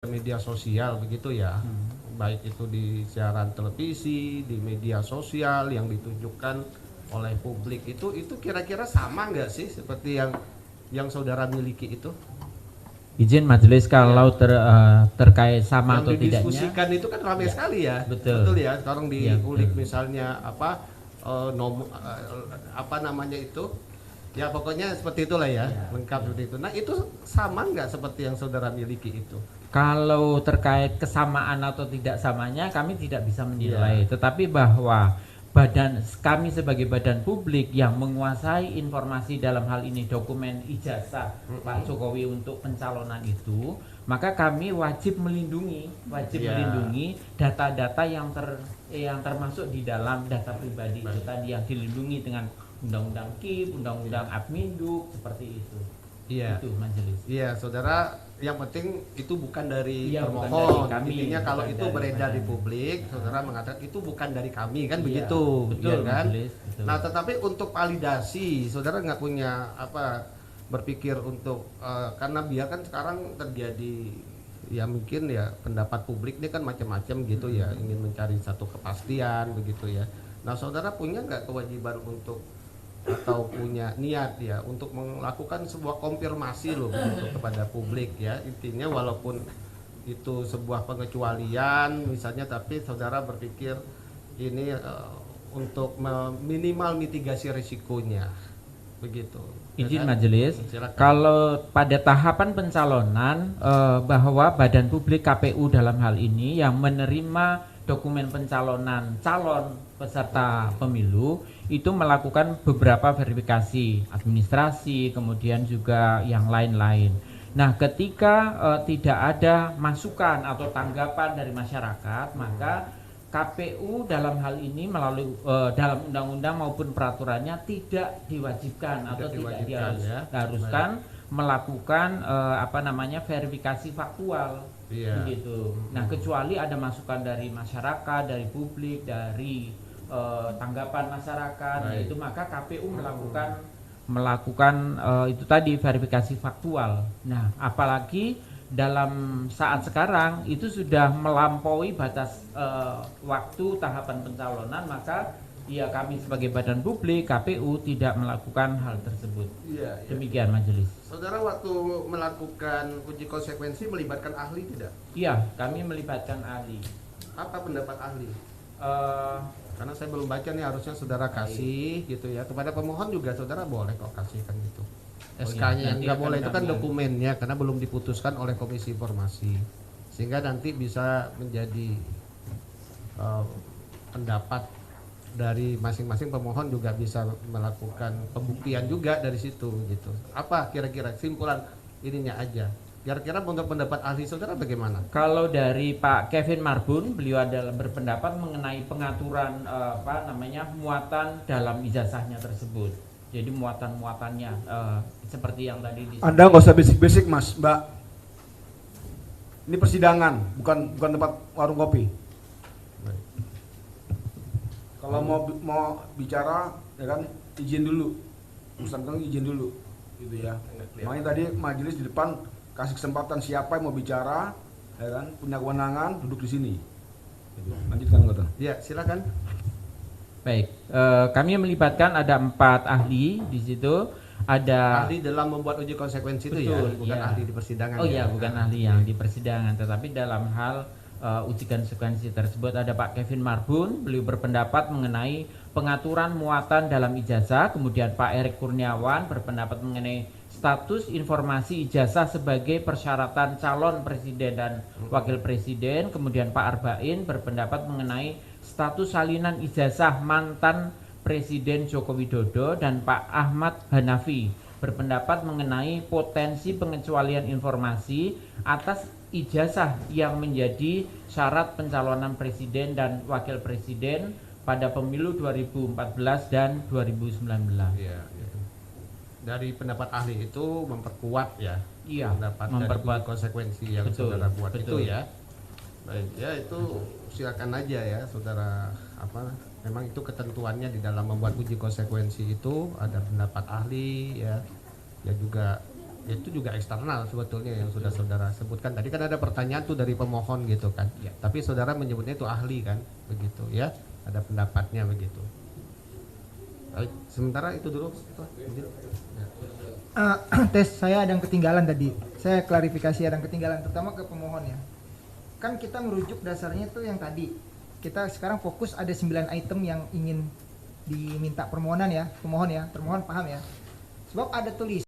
media sosial begitu ya, baik itu di siaran televisi, di media sosial yang ditujukan oleh publik itu kira-kira sama nggak sih seperti yang saudara miliki itu? Izin majelis kalau terkait sama Yang atau tidaknya. didiskusikan itu kan ramai Ya, sekali ya, betul ya. Sekarang Ya, diulik betul. misalnya apa namanya itu, ya pokoknya seperti itulah ya, lengkap seperti itu. Nah itu sama nggak seperti yang saudara miliki itu? Kalau terkait kesamaan atau tidak samanya kami tidak bisa menilai, tetapi bahwa kami sebagai badan publik yang menguasai informasi dalam hal ini dokumen ijazah Pak Jokowi untuk pencalonan itu, maka kami wajib melindungi data-data yang termasuk di dalam data pribadi itu tadi, yang dilindungi dengan undang-undang KIP, undang-undang Adminduk, seperti itu. Itu majelis. Iya, saudara, yang penting itu bukan dari Bukan termohon. dari kami, Intinya kalau bukan itu dari beredar di badan. publik, saudara mengatakan itu bukan dari kami, kan Iya, begitu, betul, ya kan? majelis, betul. Nah, tetapi untuk validasi, saudara nggak punya berpikir untuk karena biarkan sekarang terjadi ya mungkin ya pendapat publik ini kan macam-macam gitu ya, ingin mencari satu kepastian begitu ya. Nah, saudara punya nggak kewajiban untuk atau punya niat ya untuk melakukan sebuah konfirmasi loh begitu kepada publik ya, intinya walaupun itu sebuah pengecualian misalnya, tapi saudara berpikir ini untuk minimal mitigasi risikonya begitu. Izin Ya kan? majelis, Silakan. kalau pada tahapan pencalonan bahwa Badan Publik KPU dalam hal ini yang menerima dokumen pencalonan calon peserta pemilu itu melakukan beberapa verifikasi administrasi, kemudian juga yang lain-lain. Nah, ketika tidak ada masukan atau tanggapan dari masyarakat, maka KPU dalam hal ini melalui dalam undang-undang maupun peraturannya tidak diwajibkan atau tidak diharuskan melakukan verifikasi faktual, begitu. Nah, kecuali ada masukan dari masyarakat, dari publik, dari tanggapan masyarakat, itu maka KPU melakukan itu tadi verifikasi faktual. Nah, apalagi dalam saat sekarang itu sudah melampaui batas waktu tahapan pencalonan, maka ya kami sebagai badan publik KPU tidak melakukan hal tersebut. Demikian majelis. Saudara waktu melakukan uji konsekuensi melibatkan ahli tidak? Iya, kami melibatkan ahli. Apa pendapat ahli? Karena saya belum baca nih, harusnya saudara kasih gitu ya, kepada pemohon juga saudara boleh kok kasihkan gitu. SK-nya yang nggak boleh itu kan dokumennya, karena belum diputuskan oleh Komisi Informasi, sehingga nanti bisa menjadi pendapat dari masing-masing pemohon, juga bisa melakukan pembuktian juga dari situ gitu. Apa kira-kira simpulan ininya aja? Kira-kira untuk pendapat ahli saudara bagaimana? Kalau dari Pak Kevin Marbun, beliau adalah berpendapat mengenai pengaturan muatan dalam ijazahnya tersebut. Jadi muatan-muatannya seperti yang tadi disebut. Anda nggak usah basic-basic mas, Mbak. Ini persidangan, bukan tempat warung kopi. Kalau mau bicara, ya kan izin dulu, urusan kan izin dulu, gitu ya. Makanya tadi majelis di depan kasih kesempatan siapa yang mau bicara, ya kan punya kewenangan duduk di sini. Gitu. Lanjutkan kata. Ya silakan. Baik, kami melibatkan ada 4 ahli di situ. Ada ahli dalam membuat uji konsekuensi. Betul, itu ya, bukan ya. ahli di persidangan. Oh iya, bukan ahli yang di persidangan, tetapi dalam hal uji konsekuensi tersebut ada Pak Kevin Marbun, beliau berpendapat mengenai pengaturan muatan dalam ijazah. Kemudian Pak Erik Kurniawan berpendapat mengenai status informasi ijazah sebagai persyaratan calon presiden dan wakil presiden. Kemudian Pak Arbain berpendapat mengenai status salinan ijazah mantan Presiden Joko Widodo, dan Pak Ahmad Hanafi berpendapat mengenai potensi pengecualian informasi atas ijazah yang menjadi syarat pencalonan presiden dan wakil presiden pada pemilu 2014 dan 2019. Ya. Dari pendapat ahli itu memperkuat ya. Iya, memperkuat konsekuensi yang saudara buat betul. itu ya. Baik, ya itu silakan aja ya saudara, memang itu ketentuannya di dalam membuat uji konsekuensi itu ada pendapat ahli ya juga itu juga eksternal sebetulnya yang sudah saudara sebutkan tadi kan ada pertanyaan tuh dari pemohon gitu kan Ya. tapi saudara menyebutnya itu ahli kan begitu ya ada pendapatnya begitu. Baik, sementara itu dulu mungkin. Ya. Tes saya ada yang ketinggalan tadi. Saya klarifikasi ada yang ketinggalan terutama ke pemohon ya. Kan kita merujuk dasarnya tuh yang tadi. Kita sekarang fokus ada 9 item yang ingin diminta permohonan ya, pemohon ya. Termohon paham ya. Sebab ada tulis